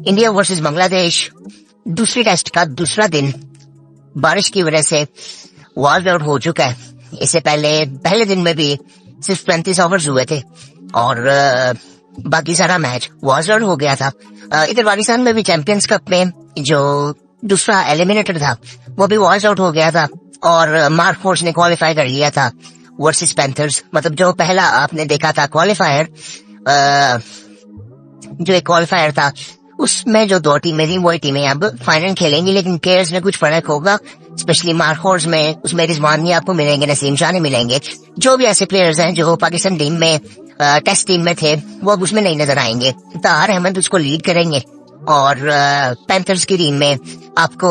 India versus Bangladesh दूसरी test का दूसरा दिन बारिश की वजह से वॉल आउट हो चुका है। इससे पहले दिन में भी सिर्फ 35 ओवर्स हुए थे और बाकी सारा मैच वॉल आउट हो गया था। इधर पाकिस्तान में भी चैंपियंस कप में जो दूसरा एलिमिनेटर था वो भी वॉल आउट हो गया था और मार्क फोर्स ने क्वालिफाई कर लिया था वर्सेस पैंथर्स। मतलब जो पहला आपने देखा था क्वालिफायर, जो एक क्वालिफायर था उसमें जो दो टीमें थी वही टीमें अब फाइनल खेलेंगी, लेकिन प्लेयर्स में कुछ फर्क होगा। स्पेशली मार्कोर्स में उसमें रिजवान नहीं आपको मिलेंगे, नसीम शाह नहीं मिलेंगे। जो भी ऐसे प्लेयर्स हैं जो पाकिस्तान टीम में टेस्ट टीम में थे वो अब उसमें नहीं नजर आएंगे। तार अहमद उसको लीड करेंगे और पैंथर्स की टीम में आपको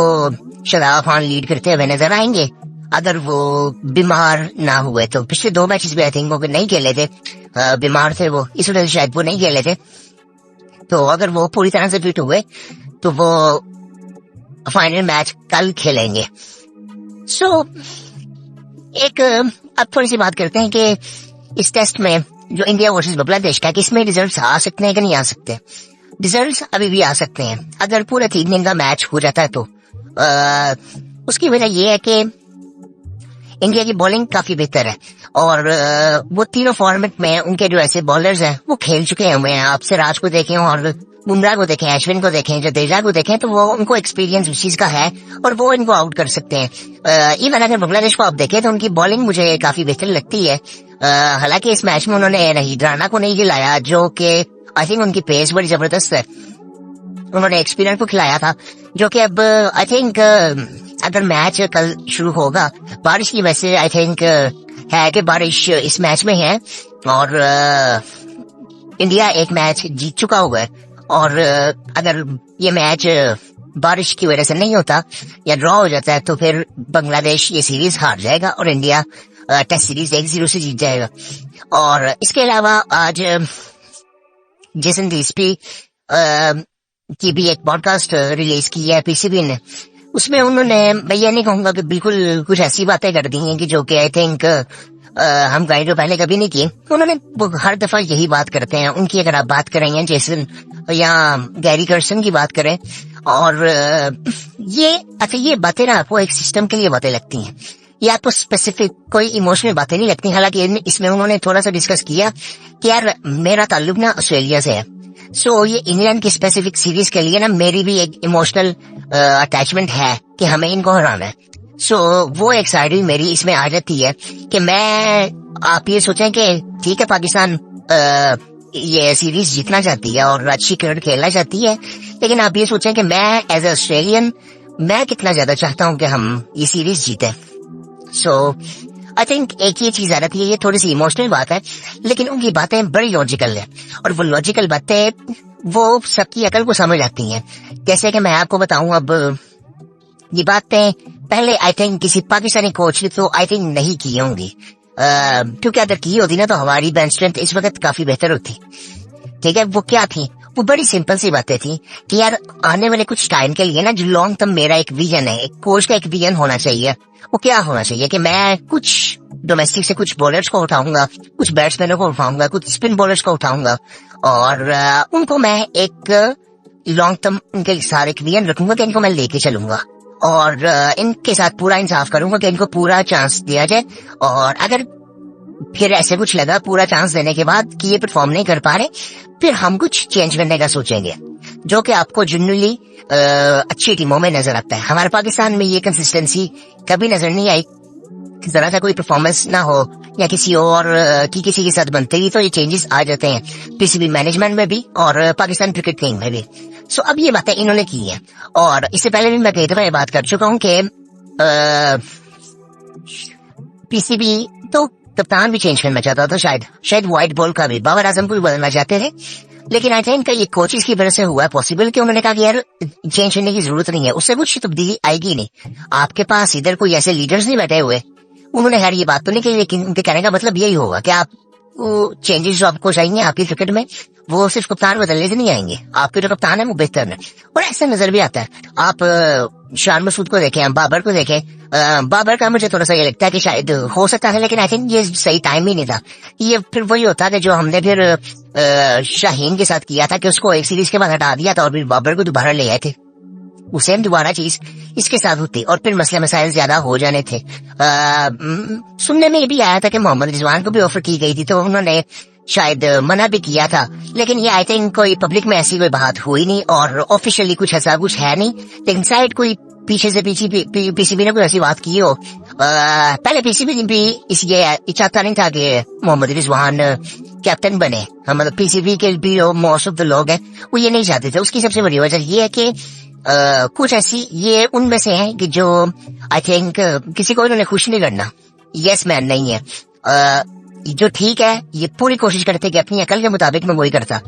शादाब खान लीड करते हुए नजर आएंगे अगर वो बीमार ना हुए तो। पिछले 2 मैचेस भी आई थिंक वो नहीं खेले थे, बीमार थे वो, इस वजह से शायद वो नहीं खेले थे। तो अगर वो पूरी तरह से फिट हुए तो वो फाइनल मैच कल खेलेंगे। एक अब थोड़ी सी बात करते हैं कि इस टेस्ट में जो इंडिया वर्सेस बांग्लादेश का, कि इसमें रिजल्ट्स आ सकते हैं कि नहीं आ सकते। रिजल्ट्स अभी भी आ सकते हैं अगर पूरे 3 दिन का मैच हो जाता है तो। उसकी वजह ये है कि इंडिया की बॉलिंग काफी बेहतर है और वो तीनों फॉर्मेट में उनके जो ऐसे बॉलर्स हैं वो खेल चुके हुए हैं। आप सिराज को देखें और बुमराह को देखें, अश्विन को देखें, जडेजा को देखें, तो वो उनको एक्सपीरियंस उस चीज का है और वो इनको आउट कर सकते हैं। इवन अगर बांग्लादेश को आप देखें तो उनकी बॉलिंग मुझे काफी बेहतर लगती है। हालांकि इस मैच में उन्होंने रहीद राणा को नहीं खिलाया जो कि आई थिंक उनकी पेस बड़ी जबरदस्त है। उन्होंने एक्सपीरियंस को खिलाया था जो कि अब आई थिंक अगर मैच कल शुरू होगा बारिश की वजह से आई थिंक है कि बारिश इस मैच में है और इंडिया एक मैच जीत चुका हुआ है और अगर ये मैच बारिश की वजह से नहीं होता या ड्रॉ हो जाता है तो फिर बांग्लादेश ये सीरीज हार जाएगा और इंडिया टेस्ट सीरीज 1-0 से जीत जाएगा। और इसके अलावा आज जेसन गिल्स्पी की भी एक पॉडकास्ट रिलीज की है पीसीबी ने। उसमें उन्होंने, मैं ये नहीं कहूंगा कि बिल्कुल कुछ ऐसी बातें कर दी हैं कि जो कि आई थिंक हम गाइड पहले कभी नहीं किए। उन्होंने हर दफा यही बात करते हैं। उनकी अगर आप बात करें जेसन या गैरी कर्सन की बात करें और ये बातें ना आपको एक सिस्टम के लिए बातें लगती हैं, ये आपको स्पेसिफिक कोई इमोशनल बातें नहीं लगती। हालांकि इसमें उन्होंने थोड़ा सा डिस्कस किया कि यार मेरा ताल्लुक ना ऑस्ट्रेलिया से है, ये इंग्लैंड की स्पेसिफिक सीरीज के लिए ना मेरी भी एक इमोशनल अटैचमेंट है कि हमें इनको हराना है। वो एक साइड भी मेरी इसमें आ जाती है कि आप ये सोचें कि ठीक है पाकिस्तान ये सीरीज जीतना चाहती है और अच्छी क्रिकेट खेलना चाहती है, लेकिन आप ये सोचें कि मैं एज ए ऑस्ट्रेलियन मैं कितना ज्यादा चाहता हूं कि हम ये सीरीज जीते। आई थिंक एक ये चीज आ रही है, ये थोड़ी सी इमोशनल बात है लेकिन उनकी बातें बड़ी लॉजिकल है और वो लॉजिकल बातें वो सबकी अकल को समझ आती हैं। जैसे कि मैं आपको बताऊं, अब ये बातें पहले आई थिंक किसी पाकिस्तानी कोच ने तो आई थिंक नहीं की होंगी, क्योंकि अगर की होती ना तो हमारी बेंच स्ट्रेंथ इस वक्त काफी बेहतर होती। ठीक है, वो क्या थी? वो बड़ी सिंपल सी बातें थी कि यार आने वाले कुछ टाइम के लिए ना जो लॉन्ग टर्म मेरा एक विजन है, एक कोच का एक विजन होना चाहिए। वो क्या होना चाहिए कि मैं कुछ डोमेस्टिक से कुछ बॉलर्स को उठाऊंगा, कुछ बैट्समैनों को उठाऊंगा, कुछ स्पिन बॉलर्स को उठाऊंगा और उनको मैं एक लॉन्ग टर्म उनके सारे एक विजन रखूंगा कि इनको मैं लेके चलूंगा और इनके साथ पूरा इंसाफ करूंगा कि इनको पूरा चांस दिया जाए। और अगर फिर ऐसे कुछ लगा पूरा चांस देने के बाद कि ये परफॉर्म नहीं कर पा रहे, फिर हम कुछ चेंज करने का सोचेंगे, जो कि आपको जनरली अच्छी टीमों में नजर आता है। हमारे पाकिस्तान में ये कंसिस्टेंसी कभी नजर नहीं आई, जरा सा कोई परफॉर्मेंस ना हो या किसी और की किसी के साथ बनते ही तो ये चेंजेस आ जाते हैं पीसीबी मैनेजमेंट में भी और पाकिस्तान क्रिकेट टीम में भी। अब ये बातें इन्होंने की हैं और इससे पहले भी मैं कई दफा ये बात कर चुका हूँ कि पीसीबी तो कप्तान भी चेंज करना चाहता था, शायद व्हाइट बॉल का भी बाबर आजम को भी बदलना चाहते थे, लेकिन आई थिंक ये कोचेस की वजह से हुआ है पॉसिबल कि उन्होंने कहा कि यार चेंज करने की जरूरत नहीं है, उससे कुछ तब्दीली आएगी नहीं। आपके पास इधर कोई ऐसे लीडर्स नहीं बैठे हुए। उन्होंने खैर ये बात तो नहीं कही, लेकिन उनके कहने का मतलब यही होगा कि आप चेंजेस जो आपको चाहिए आपकी क्रिकेट में वो सिर्फ कप्तान बदलने से नहीं आएंगे, आपके जो कप्तान है वो बेहतर है। और ऐसा नजर भी आता है, आप शान मसूद को देखें, हम बाबर को देखें, बाबर का मुझे थोड़ा सा ये लगता है कि शायद हो सकता है, लेकिन आई थिंक ये सही टाइम ही नहीं था। ये फिर वही होता था जो हमने फिर शाहीन के साथ किया था कि उसको एक सीरीज के बाद हटा दिया था और फिर बाबर को दोबारा ले आए थे। वो सेम दोबारा चीज इसके साथ होती और फिर मसले मसाइल ज्यादा हो जाने थे। सुनने में ये भी आया था कि मोहम्मद रिजवान को भी ऑफर की गई थी, तो उन्होंने शायद मना भी किया था, लेकिन ये आई थिंक कोई पब्लिक में ऐसी कोई बात हुई नहीं और ऑफिशियली कुछ ऐसा कुछ है नहीं। लेकिन शायद कोई पीछे से पीसीबी ने कोई ऐसी बात की हो। पहले पीसीबी भी ये चाहता नहीं था कि मोहम्मद रिजवान कैप्टन बने। मतलब पीसीबी के भी मोस्ट ऑफ द लोग हैं वो ये नहीं चाहते थे। उसकी सबसे बड़ी वजह ये है कि कुछ ऐसी ये उनमें से है कि जो आई थिंक किसी को इन्होंने खुश नहीं करना, यस मैन नहीं है। जो ठीक है ये पूरी कोशिश करते कि अपनी अकल के मुताबिक मैं वही करता।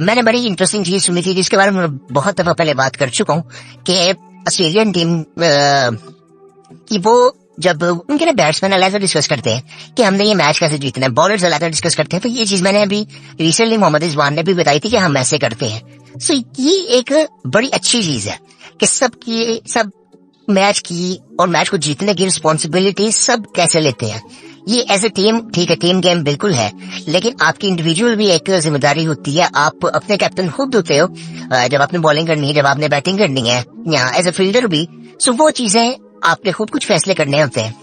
मैंने बड़ी इंटरेस्टिंग चीज सुनी थी जिसके बारे में बहुत दफा पहले बात कर चुका हूँ कि ऑस्ट्रेलियन टीम कि वो जब उनके ना बैट्समैन अलग डिस्कस करते हैं कि हमने ये मैच कैसे जीतना है, बॉलर्स अलग डिस्कस करते हैं, तो ये चीज मैंने अभी रिसेंटली मोहम्मद रिजवान ने भी बताई थी कि हम ऐसे करते हैं। सो ये एक बड़ी अच्छी चीज है कि सब मैच की और मैच को जीतने की रिस्पॉन्सिबिलिटी सब कैसे लेते हैं। ये एज ए टीम ठीक है, टीम गेम बिल्कुल है, लेकिन आपकी इंडिविजुअल भी एक जिम्मेदारी होती है। आप अपने कैप्टन खुद होते हो जब आपने बॉलिंग करनी है, जब आपने बैटिंग करनी है, या एज ए फील्डर भी। सो वो चीजें आपने खुद कुछ फैसले करने होते हैं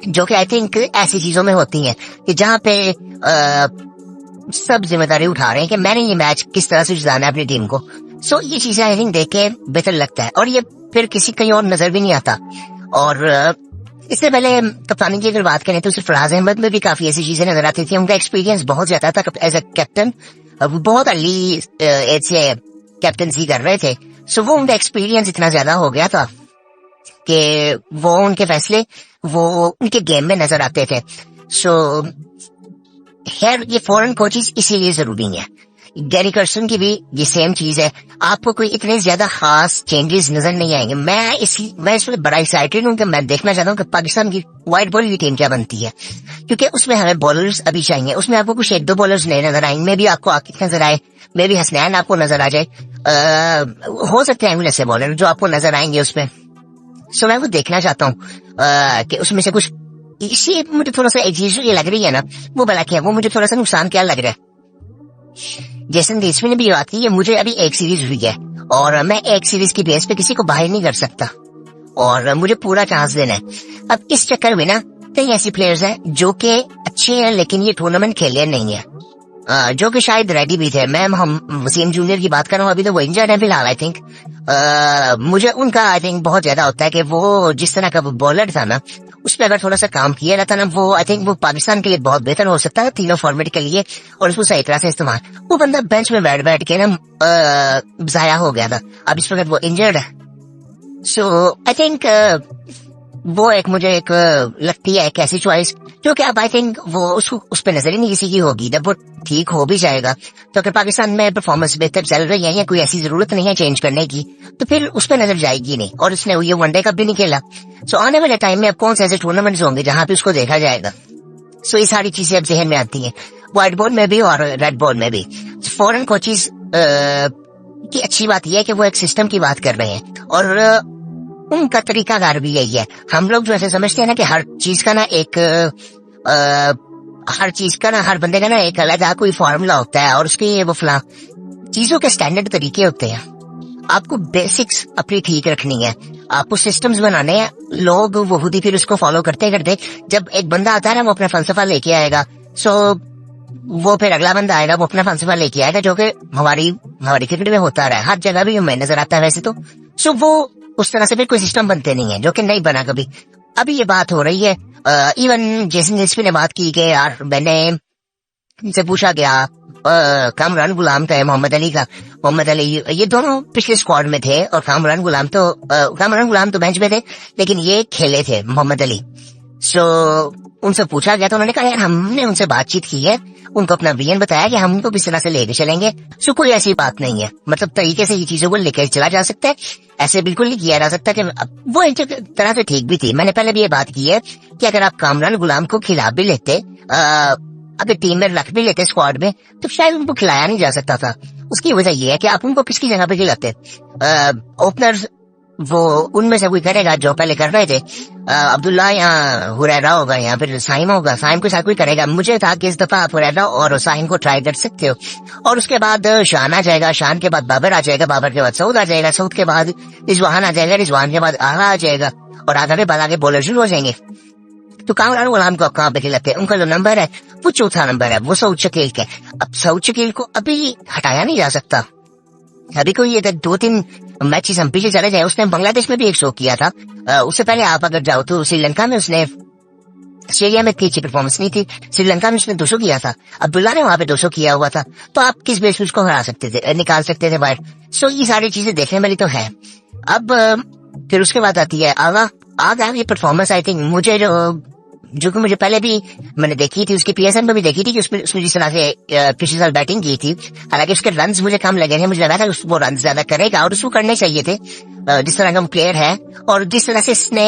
जो कि आई थिंक ऐसी चीजों में होती हैं कि जहाँ पे सब जिम्मेदारी उठा रहे हैं कि मैंने ये मैच किस तरह से जिताना है अपनी टीम को। सो ये चीजें आई थिंक देख के बेहतर लगता है और ये फिर किसी कहीं और नजर भी नहीं आता। और इससे पहले कप्तानी की अगर बात करें तो सिर्फ फराज अहमद में भी काफी ऐसी चीजें नजर आती थी। उनका एक्सपीरियंस बहुत ज्यादा था एज ए कैप्टन, वो बहुत अर्ली एज से कैप्टनसी कर रहे थे। सो वो उनका एक्सपीरियंस इतना ज्यादा हो गया था कि वो उनके फैसले वो उनके गेम में नजर आते थे। सो खैर ये फॉरेन कोचेस इसीलिए जरूरी है। गैरी कर्सन की भी ये सेम चीज है। आपको कोई इतने ज्यादा खास चेंजेस नजर नहीं आएंगे। मैं इसमें बड़ा एक्साइटेड हूँ कि मैं देखना चाहता हूँ कि पाकिस्तान की व्हाइट बॉल की टीम क्या बनती है, क्योंकि उसमें हमें बॉलर्स अभी चाहिए। उसमें आपको कुछ एक दो बॉलर्स नए नजर आएंगे, मे भी आपको आकिब नजर आए, मे भी हसनैन आपको नजर आ जाए, हो सकते हैं ऐसे बॉलर जो आपको नजर आएंगे उसमें। सो मैं वो देखना चाहता हूँ कि उसमें से कुछ इसी मुझे थोड़ा सा एक चीज ये लग रही है ना, वो भला क्या, वो मुझे थोड़ा सा नुकसान क्या लग रहा है। जैसन देशवी ने भी बात की, मुझे अभी एक सीरीज हुई है और मैं एक सीरीज की बेस पे किसी को बाहर नहीं कर सकता और मुझे पूरा चांस देना है। अब इस चक्कर में ना कई ऐसी प्लेयर्स हैं जो कि अच्छे हैं लेकिन ये टूर्नामेंट खेले नहीं है, जो कि शायद रेडी भी थे। मैं हम वसीम जूनियर की बात कर रहा हूँ, अभी तो वो इंजर्ड है फिलहाल। आई थिंक मुझे उनका आई थिंक बहुत ज्यादा होता है कि वो जिस तरह का बॉलर था ना, उस पर अगर थोड़ा सा काम किया जाता ना, वो आई थिंक वो पाकिस्तान के लिए बहुत बेहतर हो सकता है तीनों फॉर्मेट के लिए, और उसको सही तरह से इस्तेमाल। वो बंदा बेंच में बैठ के ना जाया हो गया था, अब इस वक्त वो इंजर्ड है। सो आई थिंक वो एक मुझे एक लगती है एक ऐसी चॉइस जो कि अब आई थिंक वो उसको उस पर नजर ही नहीं किसी की होगी। जब वो ठीक हो भी जाएगा तो अगर पाकिस्तान में परफॉर्मेंस बेहतर चल रही है या कोई ऐसी जरूरत नहीं है चेंज करने की, तो फिर उस पर नजर जाएगी नहीं। और उसने ये वनडे कप भी नहीं खेला। सो आने वाले टाइम में अब कौन से ऐसे टूर्नामेंट्स होंगे जहां पे उसको देखा जाएगा। सो ये सारी चीजें अब जहन में आती हैं, व्हाइट बॉल में भी और रेड बॉल में भी। फॉरेन कोचेस की अच्छी बात यह है कि वो एक सिस्टम की बात कर रहे हैं और उनका तरीकाकार भी यही है। हम लोग जो ऐसे समझते हैं ना कि हर चीज का ना हर बंदे का ना एक अलग कोई फॉर्मूला होता है और उसके ये वो फला चीजों के स्टैंडर्ड तरीके होते हैं। आपको बेसिक्स अपनी ठीक रखनी है, आपको सिस्टम्स बनाने हैं, लोग वो खुद ही फिर उसको फॉलो करते करते जब एक बंदा आता है ना वो अपना फलसफा लेके आएगा, सो वो फिर अगला बंदा आएगा वो अपना फलसफा लेके आएगा, जो कि हमारी क्रिकेट में होता रहा है, हर जगह भी हमें नजर आता है वैसे तो। सो वो उस तरह से फिर कोई सिस्टम बनते नहीं है, जो कि नहीं बना कभी। अभी ये बात हो रही है, इवन जेसन गिल्स्पी ने बात की कि यार मैंने इनसे पूछा गया कामरान गुलाम का है मोहम्मद अली ये दोनों पिछले स्क्वाड में थे और कामरान गुलाम तो बेंच में थे लेकिन ये खेले थे मोहम्मद अली। सो उनसे पूछा गया तो उन्होंने कहा यार हमने उनसे बातचीत की है, उनको अपना विजन बताया कि हम उनको किस तरह से लेके चलेंगे। सो कोई ऐसी बात नहीं है, मतलब तरीके से ये चीजों को लेकर चला जा सकता है, ऐसे बिल्कुल नहीं किया जा सकता। कि वो एक तरह से ठीक भी थी। मैंने पहले भी ये बात की है कि अगर आप कामरान गुलाम को खिला भी लेते, अगर टीम में रख भी लेते स्क्वाड में, तो शायद उनको खिलाया नहीं जा सकता था। उसकी वजह यह है कि आप उनको किसकी जगह पे खिलाते। ओपनर वो उनमें से कोई करेगा जो पहले कर रहे थे। अब्दुल्ला या हुरैरा होगा या फिर साइम होगा, साइम के साथ कोई करेगा। मुझे था कि इस दफा आप हुरैरा और साइम को ट्राई कर सकते हो। और उसके बाद शान आ जाएगा, शान के बाद बाबर आ जाएगा, बाबर के बाद सऊद आ जाएगा, सऊद के बाद रिजवान आ जाएगा, रिजवान के बाद आगा आ जाएगा, और आगा के बाद आगे बॉलर शुरू हो जाएंगे। तो कामरान गुलाम को कहाँ पे खिलाते हैं? उनका जो नंबर है वो चौथा नंबर है, वो सऊद शकील का। अब सऊद शकील को अभी हटाया नहीं जा सकता। अभी कोई अगर 2-3 मैचेस हम पीछे चले जाए, उसने बांग्लादेश में भी एक शो किया था। उससे पहले आप अगर जाओ तो श्रीलंका में उसने, ऑस्ट्रेलिया में इतनी अच्छी परफॉर्मेंस नहीं थी, श्रीलंका में उसने 200 किया था, अब्दुल्ला ने वहां पे 200 किया हुआ था। तो आप किस बेस पे उसको हरा सकते थे, निकाल सकते थे बाहर? सो ये सारी चीजें देखने वाली तो है। अब फिर उसके बाद आती है आगा। आगा ये परफॉर्मेंस आई थिंक मुझे जो कि मुझे पहले भी मैंने देखी थी, उसकी पीएसएल में भी देखी थी कि उसने जिस तरह से पिछले साल बैटिंग की थी, हालांकि उसके रन्स मुझे कम लगे थे, मुझे लगा था वो रन ज्यादा करेगा और उसको करने चाहिए थे जिस तरह का प्लेयर है। और जिस तरह से इसने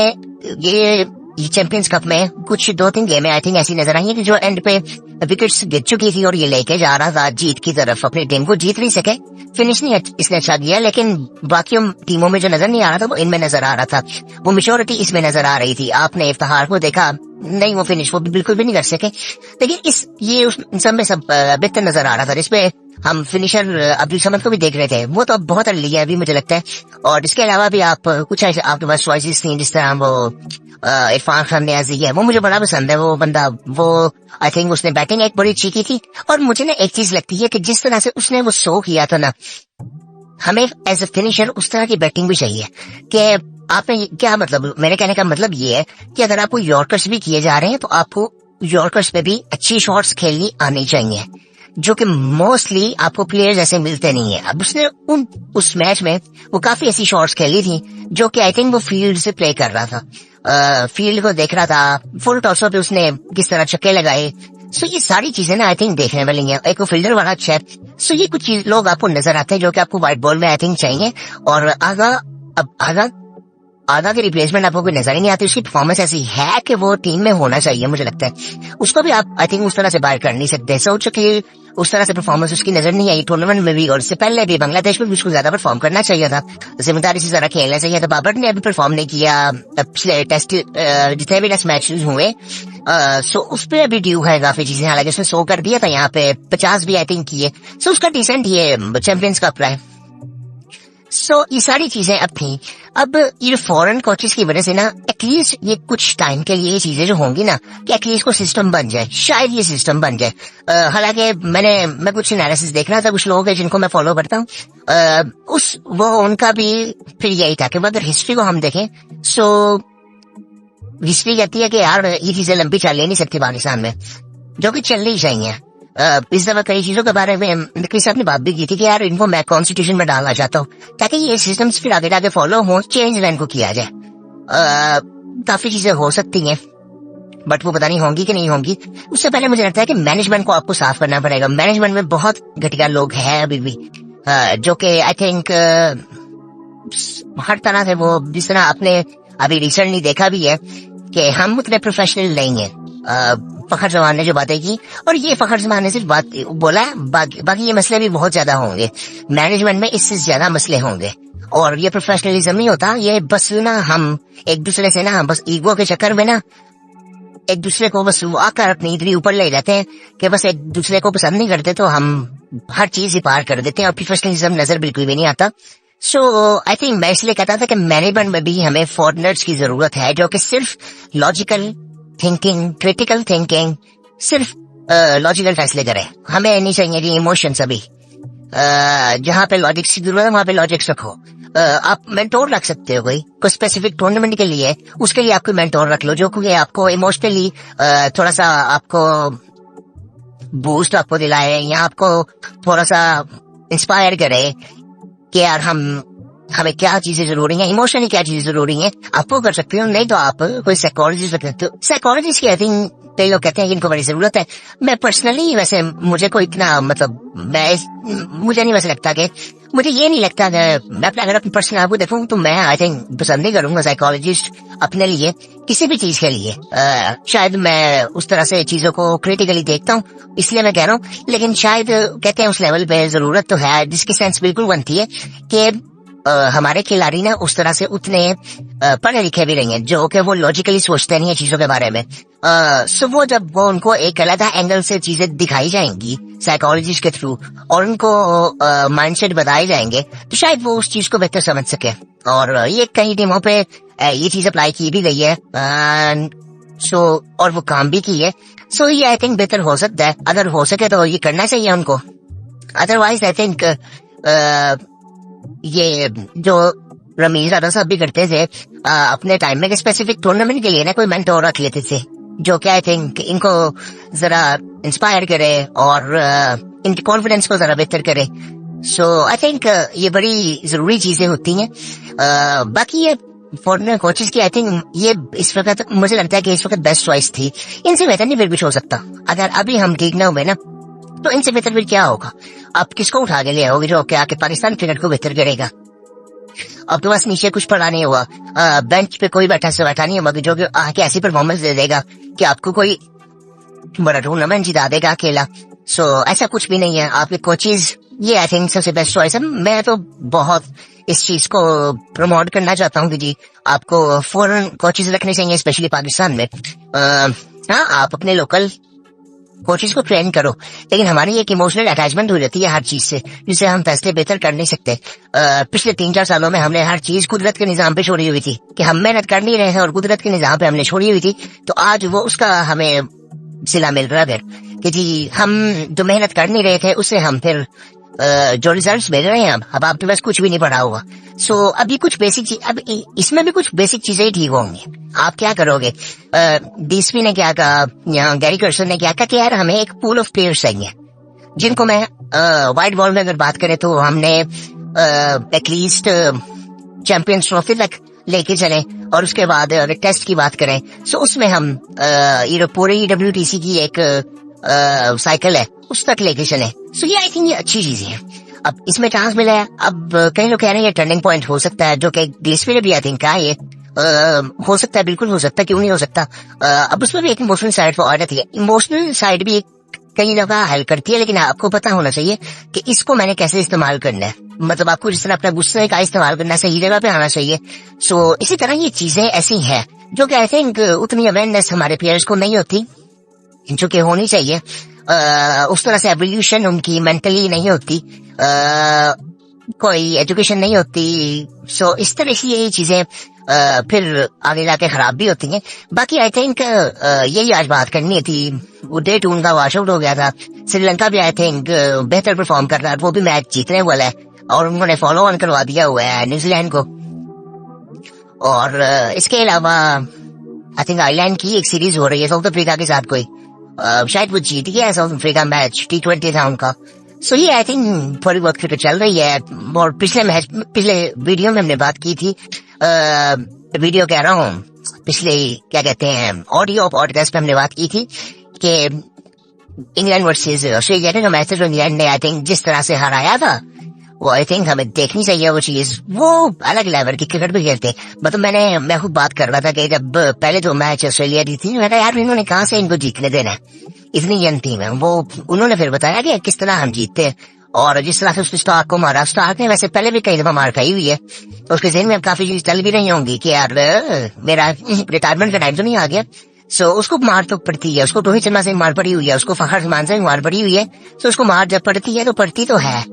ये चैंपियंस कप में कुछ 2-3 गेमें आई थिंक ऐसी नजर आई है कि जो एंड पे विकेट्स गिर चुकी थी और ये लेके जा रहा था जीत की तरफ, अपनी टीम को जीत नहीं सके, फिनिश नहीं इसने अच्छा किया, लेकिन बाकी टीमों में जो नजर नहीं आ रहा था वो इनमें नजर आ रहा था, वो मेच्योरिटी इसमें नजर आ रही थी। आपने इफ्तिखार को देखा नहीं, वो फिनिश वो बिल्कुल भी नहीं कर सके, लेकिन ये उस सब में सब बेहतर नजर आ रहा था। जिसपे हम फिनिशर अब्दुल समद को भी देख रहे थे, वो तो अब बहुत अर्ली है अभी मुझे लगता है। और इसके अलावा भी आप कुछ ऐसे आपके पास चॉइसेस थी, जिस तरह वो इरफान खान नियाजी है, वो मुझे बड़ा पसंद है वो बंदा। वो आई थिंक उसने बैटिंग एक बड़ी अच्छी की थी। और मुझे ना एक चीज लगती है कि जिस तरह से उसने वो शो किया था ना, हमें एज ए फिनिशर उस तरह की बैटिंग भी चाहिए। कि आपने क्या मतलब, मेरे कहने का मतलब ये है कि अगर आपको यॉर्कर्स भी किए जा रहे हैं तो आपको यॉर्कर्स पे भी अच्छी शॉट्स खेलनी आनी चाहिए, जो कि मोस्टली आपको प्लेयर्स ऐसे मिलते नहीं है। अब उसने उस मैच में वो काफी ऐसी शॉट्स खेली थी जो कि आई थिंक वो फील्ड से प्ले कर रहा था, फील्ड को देख रहा था, फुल टॉसों पे उसने किस तरह छक्के लगाए। सो ये सारी चीजें ना आई थिंक देखने वाली हैं। एक फील्डर बड़ा अच्छा है। सो ये कुछ चीज लोग आपको नजर आते हैं जो कि आपको व्हाइट बॉल में आई थिंक चाहिए। और आगा की रिप्लेसमेंट आपको कोई नजर ही नहीं आती। उसकी परफॉर्मेंस ऐसी है कि वो टीम में होना चाहिए, मुझे लगता है। उसको भी आप आई थिंक उस तरह से बाहर कर नहीं सकते। सोच कि उस तरह से परफॉर्मेंस उसकी नजर नहीं आई टूर्नामेंट में भी, और इससे पहले भी बांग्लादेश में भी उसको ज्यादा परफॉर्म करना चाहिए था, जिम्मेदारी से ज्यादा खेलना चाहिए था। बाबर ने अभी परफॉर्म नहीं किया पिछले टेस्ट जितने भी टेस्ट मैच हुए। सो उस पर अभी ड्यू है काफी चीजें, हालांकि उसने 100 कर दिया था, यहाँ पे 50 भी आई थिंक किए। सो उसका डिसेंट ये चैंपियंस कप रहा है। सो ये सारी चीजें अब थी। अब ये फॉरेन कोचेस की वजह से ना एटलीस्ट ये कुछ टाइम के लिए ये चीजें जो होंगी ना, कि एटलीस्ट को सिस्टम बन जाए, शायद ये सिस्टम बन जाए। हालांकि मैं कुछ एनालिसिस देख रहा था, कुछ लोग हैं जिनको मैं फॉलो करता हूँ, वो उनका भी फिर यही था कि अगर हिस्ट्री को हम देखें, सो हिस्ट्री कहती है कि यार ये चीजें लंबी चल नहीं सकती पाकिस्तान में, जो कि चलनी चाहिए। इस दफा कई चीजों के बारे में नकवी साहब ने बात भी की थी कि यार इनको मैं कॉन्स्टिट्यूशन में डालना चाहता हूँ, ताकि ये सिस्टम्स फिर आगे आगे फॉलो हो, चेंज लाइन को किया जाए। काफी चीजें हो सकती हैं, बट वो पता नहीं होंगी कि नहीं होंगी। उससे पहले मुझे लगता है कि मैनेजमेंट को आपको साफ करना पड़ेगा। मैनेजमेंट में बहुत घटिया लोग हैं अभी भी, जो कि आई थिंक हर तरह से वो, जिस तरह आपने अभी रिसेंटली देखा भी है कि हम उतने प्रोफेशनल नहीं है। फखर जमान ने जो बातें की, और ये फखर जमान ने सिर्फ बात बोला, बाकी ये मसले भी बहुत ज्यादा होंगे मैनेजमेंट में, इससे ज्यादा मसले होंगे। और ये प्रोफेशनलिज्म नहीं होता, ये बस ना हम एक दूसरे से ना बस ईगो के चक्कर में ना एक दूसरे को बस आकर अपनी इतनी ऊपर ले जाते हैं कि बस एक दूसरे को पसंद नहीं करते तो हम हर चीज ही पार कर देते हैं और प्रोफेशनलिज्म नजर बिल्कुल भी नहीं आता। सो आई थिंक मैं इसलिए कहता था कि मैनेजमेंट में भी हमें फॉरेनर्स की जरूरत है, जो कि सिर्फ लॉजिकल थिंकिंग, क्रिटिकल थिंकिंग, सिर्फ लॉजिकल फैसले करे। हमें नहीं चाहिए कि इमोशंस। अभी जहाँ पे लॉजिक की जरूरत है वहाँ पे लॉजिक्स रखो। आप मेंटोर रख सकते हो कोई स्पेसिफिक टूर्नामेंट के लिए, उसके लिए आपको मेंटोर रख लो जो कि आपको इमोशनली थोड़ा सा आपको बूस्ट आपको दिलाए, या आपको थोड़ा सा इंस्पायर करे कि यार हमें क्या चीजें जरूरी हैं, इमोशनली क्या चीजें जरूरी हैं, आप वो कर सकते हो। नहीं तो आप कोई साइकोलॉजिस्ट रख सकते हो। साइकोलॉजिस्ट की आई थिंक कई लोग कहते हैं कि इनको बड़ी जरूरत है। मैं पर्सनली वैसे मुझे कोई इतना मुझे नहीं वैसे लगता कि मुझे ये नहीं लगता कि मैं अगर अपनी पर्सनल आपको देखूं तो मैं आई थिंक पसंद नहीं करूंगा साइकोलॉजिस्ट अपने लिए किसी भी चीज के लिए। शायद मैं उस तरह से चीजों को क्रिटिकली देखता हूँ, इसलिए मैं कह रहा हूँ। लेकिन शायद कहते हैं उस लेवल पे जरूरत तो है, जिसकी सेंस बिल्कुल बनती है कि हमारे खिलाड़ी ना उस तरह से उतने पढ़े लिखे भी नहीं है, जो कि वो लॉजिकली सोचते नहीं है चीजों के बारे में। सो वो जब वो उनको एक अलग एंगल से चीजें दिखाई जाएंगी साइकोलॉजिस्ट के थ्रू, और उनको माइंडसेट बताए जाएंगे, तो शायद वो उस चीज को बेहतर समझ सके। और ये कई टीमों पे ये चीज अप्लाई की भी गई है, सो और वो काम भी की है। सो ये आई थिंक बेहतर हो सकता है, अगर हो सके तो ये करना चाहिए उनको। अदरवाइज आई थिंक ये जो रमीज राजा साहब भी करते थे अपने टाइम में स्पेसिफिक टूर्नामेंट के लिए ना कोई मेंटोर रख लेते थे, जो कि आई थिंक इनको जरा इंस्पायर करे और इनके कॉन्फिडेंस को जरा बेहतर करे। सो आई थिंक ये बड़ी जरूरी चीजें होती हैं। बाकी ये फॉरनर कोचेस की आई थिंक ये इस वक्त मुझे लगता है कि इस वक्त बेस्ट चॉइस थी। इनसे बेहतर नहीं फिर कुछ हो सकता। अगर अभी हम ठीक ना हुए ना तो इनसे बेहतर फिर क्या होगा? आप किसको उठा के ले आओगे जो कि आके पाकिस्तान क्रिकेट को बेहतर करेगा? अब तो बस नीचे कुछ पड़ा नहीं हुआ, बेंच पे कोई बैठा से बैठा नहीं है जो कि आके ऐसी परफॉर्मेंस दे देगा कि आपको कोई बड़ा टूर्नामेंट जिता देगा अकेला। सो ऐसा कुछ भी नहीं है। आपके कोचेज ये आई थिंक सबसे बेस्ट चॉइस है। मैं तो बहुत इस चीज को प्रमोट करना चाहता हूँ कि जी आपको फॉरेन कोचेज रखने चाहिए, स्पेशली पाकिस्तान में। हाँ, आप अपने लोकल कोचेज को ट्रेन करो, लेकिन हमारी एक इमोशनल अटैचमेंट हो जाती है हर चीज से, जिससे हम फैसले बेहतर कर नहीं सकते। पिछले 3-4 सालों में हमने हर चीज कुदरत के निजाम पे छोड़ी हुई थी कि हम मेहनत कर नहीं रहे हैं और कुदरत के निजाम पे हमने छोड़ी हुई थी। तो आज वो उसका हमें सिला मिल रहा है कि जी हम जो मेहनत कर नहीं रहे थे उससे हम फिर जो रिजल्ट्स मिल रहे हैं अब आपके पास कुछ भी नहीं पड़ा होगा। सो अभी कुछ बेसिक चीज, अब इसमें भी कुछ बेसिक चीजें ठीक होंगी। आप क्या करोगे? डीएसपी ने क्या कहा या गैरी कर्सन ने क्या कहा कि यार हमें एक पूल ऑफ प्लेयर्स चाहिए, जिनको मैं वाइट बॉल में अगर बात करें तो हमने एटलीस्ट चैंपियंस ट्रॉफी तक लेके चले, और उसके बाद अगर टेस्ट की बात करें सो उसमें हम पूरी WTC की एक साइकिल है उस तक लेके चले। सो ये आई थिंक ये अच्छी चीजें हैं। अब इसमें चांस मिला है, अब कई लोग कह रहे हैं ये टर्निंग पॉइंट हो सकता है, जो कि ग्लिसपी ने भी आई थिंक कहा ये हो सकता है, बिल्कुल हो सकता है, क्यों नहीं हो सकता। अब उसमें भी एक इमोशनल साइड पर औरत है, इमोशनल साइड भी कई जगह हेल्प करती है, लेकिन आपको पता होना चाहिए कि इसको मैंने कैसे इस्तेमाल करना है। मतलब आपको जिस तरह अपना गुस्से का इस्तेमाल करना सही जगह पे आना चाहिए। सो इसी तरह ये चीजें ऐसी हैं जो कि आई थिंक उतनी अवेयरनेस हमारे प्लेयर्स को नहीं होती जो कि होनी चाहिए। उस तरह से एवोल्यूशन उनकी मेंटली नहीं होती, कोई एजुकेशन नहीं होती। सो इस तरह से ये चीजें फिर आगे जाके खराब भी होती हैं। बाकी आई थिंक यही आज बात करनी थी। वो डे 2 उनका वॉश आउट हो गया था। श्रीलंका भी आई थिंक बेहतर परफॉर्म कर रहा है, वो भी मैच जीतने वाला है और उन्होंने फॉलो ऑन करवा दिया हुआ है न्यूजीलैंड को। और इसके अलावा आई थिंक आयरलैंड की एक सीरीज हो रही है साउथ अफ्रीका के साथ, कोई शायद वो जीत गया है साउथ अफ्रीका मैच, T20 था उनका। सो ये आई थिंक थोड़ी बहुत क्रिकेट चल रही है। और पिछले वीडियो में हमने बात की थी, वीडियो कह रहा हूँ, पिछले क्या कहते हैं ऑडियो पॉडकास्ट में हमने बात की थी कि इंग्लैंड वर्सेस ऑस्ट्रेलिया ने जो मैच जो इंग्लैंड ने आई थिंक जिस तरह से हराया था, वो आई थिंक हमें देखनी चाहिए वो चीज। वो अलग लेवल की क्रिकेट भी खेलते। मतलब मैं खुद बात कर रहा था कि जब पहले जो मैच ऑस्ट्रेलिया जीती, मैं कहा यार इन्होंने कहाँ से इनको जीतने देना है, इतनी यंग टीम है। वो उन्होंने फिर बताया कि किस तरह हम जीतते हैं और जिस तरह से उसने स्टार्क को मारा। स्टार्क ने वैसे पहले भी कई दफा मार खाई हुई है, तो उसके जहन में काफी चीज चल भी रही होंगी कि यार मेरा रिटायरमेंट का टाइम तो नहीं आ गया। सो उसको मार तो पड़ती है, उसको रोहित शर्मा से मार पड़ी हुई है, उसको फखर रहमान से मार पड़ी हुई है। सो उसको मार जब पड़ती है तो पड़ती तो है।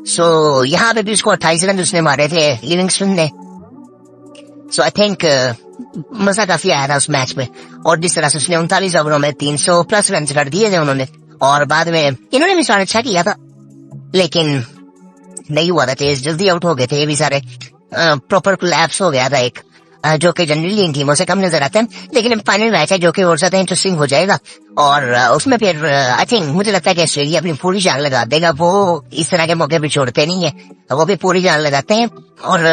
सो यहाँ पे भी उसको 28 रन उसने मारे थे लिविंगस्टन ने। सो आई थिंक मजा काफी आया था उस मैच में। और जिस तरह से उसने 39 ओवरों में 300+ रन कर दिए थे उन्होंने, और बाद में इन्होंने भी सारा अच्छा किया था, लेकिन नहीं हुआ था तेज, जल्दी आउट हो गए थे ये भी सारे। प्रॉपर कोलैप्स हो गया था एक, जो कि जनरली इन टीमों से कम नजर आते हैं। लेकिन फाइनल मैच है जो कि और ज्यादा इंटरेस्टिंग हो जाएगा, और उसमें फिर आई थिंक मुझे लगता है कि ऑस्ट्रेलिया अपनी पूरी जान लगा देगा। वो इस तरह के मौके भी छोड़ते नहीं है, वो भी पूरी जान लगाते हैं, और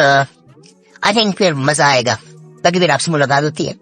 आई थिंक फिर मजा आएगा। बाकी फिर आपसे मुलाकात होती है।